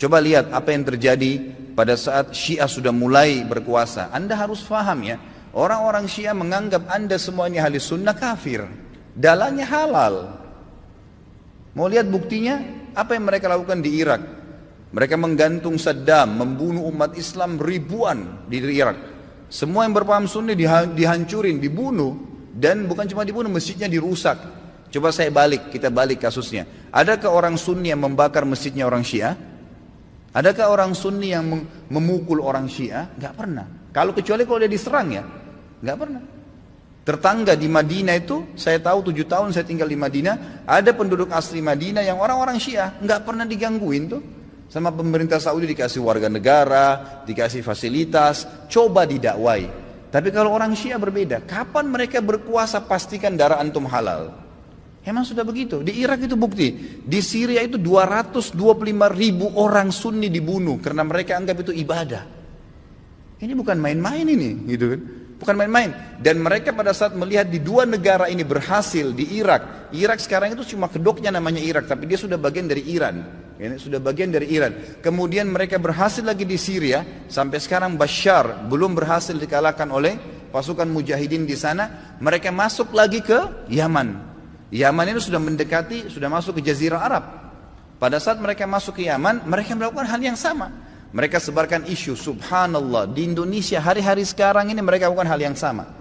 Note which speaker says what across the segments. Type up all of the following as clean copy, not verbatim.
Speaker 1: Coba lihat apa yang terjadi pada saat Syiah sudah mulai berkuasa. Anda harus paham ya, orang-orang Syiah menganggap Anda semua ini ahli sunnah kafir. Dalahnya halal. Mau lihat buktinya? Apa yang mereka lakukan di Irak? Mereka menggantung Saddam, membunuh umat Islam ribuan di Irak. Semua yang berpaham sunni dihancurin, dibunuh. Dan bukan cuma dibunuh, masjidnya dirusak. Coba kita balik kasusnya. Adakah orang sunni yang membakar masjidnya orang Syiah? Adakah orang sunni yang memukul orang Syiah? Gak pernah. Kecuali kalau dia diserang ya. Gak pernah. Tetangga di Madinah itu, saya tahu 7 tahun saya tinggal di Madinah, ada penduduk asli Madinah yang orang-orang Syiah. Gak pernah digangguin tuh. Sama pemerintah Saudi dikasih warga negara, dikasih fasilitas, coba didakwai. Tapi kalau orang Syiah berbeda. Kapan mereka berkuasa pastikan darah antum halal? Emang sudah begitu. Di Irak itu bukti. Di Syria itu 225 ribu orang sunni dibunuh karena mereka anggap itu ibadah. Ini bukan main-main ini, gitu kan? Bukan main-main. Dan mereka pada saat melihat di dua negara ini berhasil di Irak. Irak sekarang itu cuma kedoknya namanya Irak, tapi dia sudah bagian dari Iran. Ini sudah bagian dari Iran. Kemudian mereka berhasil lagi di Syria. Sampai sekarang Bashar belum berhasil dikalahkan oleh pasukan mujahidin di sana. Mereka masuk lagi ke Yaman. Yaman itu sudah mendekati, sudah masuk ke Jazirah Arab. Pada saat mereka masuk ke Yaman, mereka melakukan hal yang sama. Mereka sebarkan isu, subhanallah, di Indonesia hari-hari sekarang ini mereka lakukan hal yang sama.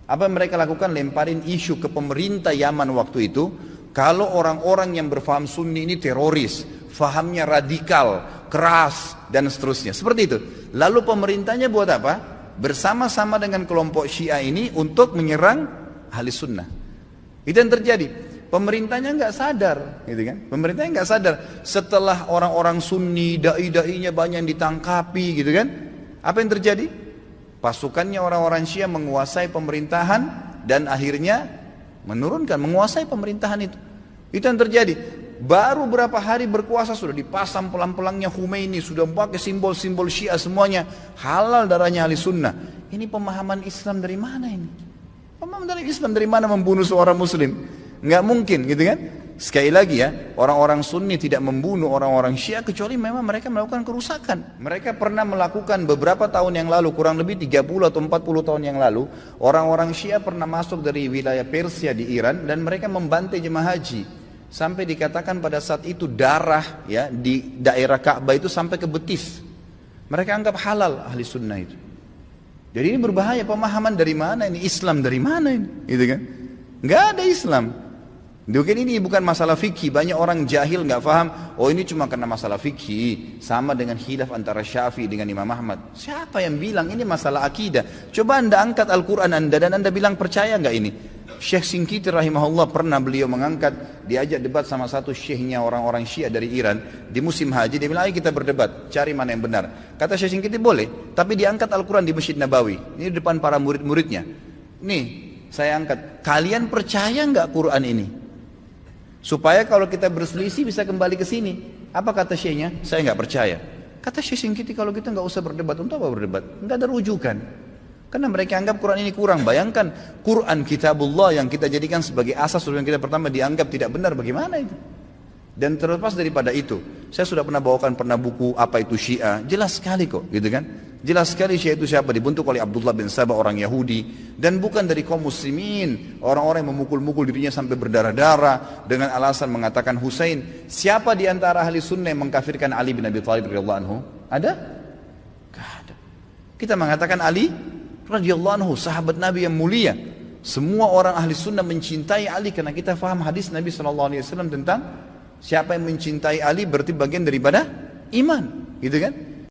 Speaker 1: Apa yang mereka lakukan? Lemparin isu ke pemerintah Yaman waktu itu, kalau orang-orang yang berfaham sunni ini teroris, fahamnya radikal, keras, dan seterusnya. Seperti itu. Lalu pemerintahnya buat apa? Bersama-sama dengan kelompok Syiah ini untuk menyerang ahli sunnah. Itu yang terjadi. Pemerintahnya nggak sadar, gitu kan? Pemerintahnya nggak sadar. Setelah orang-orang Sunni, dai-dainya banyak yang ditangkapi, gitu kan? Apa yang terjadi? Pasukannya orang-orang Syiah menguasai pemerintahan dan akhirnya menguasai pemerintahan itu. Itu yang terjadi. Baru berapa hari berkuasa sudah dipasang pelang-pelangnya Khomeini, sudah pakai simbol-simbol Syiah semuanya. Halal darahnya ahli sunnah. Ini pemahaman Islam dari mana ini? Pemahaman dari Islam dari mana membunuh seorang Muslim? Nggak mungkin, gitu kan? Sekali lagi ya, orang-orang Sunni tidak membunuh orang-orang Syiah kecuali memang mereka melakukan kerusakan. Mereka pernah melakukan beberapa tahun yang lalu, kurang lebih 30 atau 40 tahun yang lalu, orang-orang Syiah pernah masuk dari wilayah Persia di Iran dan mereka membantai jemaah haji. Sampai dikatakan pada saat itu darah ya di daerah Ka'bah itu sampai ke betis. Mereka anggap halal ahli sunnah itu. Jadi ini berbahaya, pemahaman dari mana ini? Islam dari mana ini? Gitu kan? Nggak ada Islam. Mungkin ini bukan masalah fikih. Banyak orang jahil nggak paham. Oh ini cuma karena masalah fikih. Sama dengan khilaf antara Syafi'i dengan Imam Ahmad. Siapa yang bilang ini masalah akidah? Coba anda angkat Al-Quran anda dan anda bilang percaya nggak ini? Syekh Shinqiti rahimahullah pernah beliau mengangkat, diajak debat sama satu syekhnya orang-orang Syiah dari Iran di musim haji. Dia bilang ayo kita berdebat, cari mana yang benar. Kata Syekh Shinqiti boleh, tapi diangkat Al-Quran di Masjid Nabawi. Ini di depan para murid-muridnya. Nih saya angkat, kalian percaya nggak Quran ini? Supaya kalau kita berselisih bisa kembali ke sini. Apa kata syekhnya? Saya nggak percaya. Kata Syekh Shinqiti kalau kita nggak usah berdebat. Untuk apa berdebat? Nggak ada rujukan. Karena mereka anggap Quran ini kurang. Bayangkan Quran kitabullah yang kita jadikan sebagai asas yang kita pertama dianggap tidak benar. Bagaimana itu? Dan terlepas daripada itu, saya sudah pernah buku apa itu Syiah. Jelas sekali kok, gitu kan? Jelas sekali Syiah itu siapa? Dibentuk oleh Abdullah bin Sabah, orang Yahudi, dan bukan dari kaum muslimin. Orang-orang yang memukul-mukul dirinya sampai berdarah-darah dengan alasan mengatakan Husain. Siapa di antara ahli sunnah yang mengkafirkan Ali bin Abi Thalib radhiyallahu anhu? Ada? Gak ada. Kita mengatakan Ali radhiyallahu anhu, sahabat Nabi yang mulia. Semua orang ahli sunnah mencintai Ali karena kita faham hadis Nabi SAW tentang siapa yang mencintai Ali berarti bagian daripada iman, gitu kan?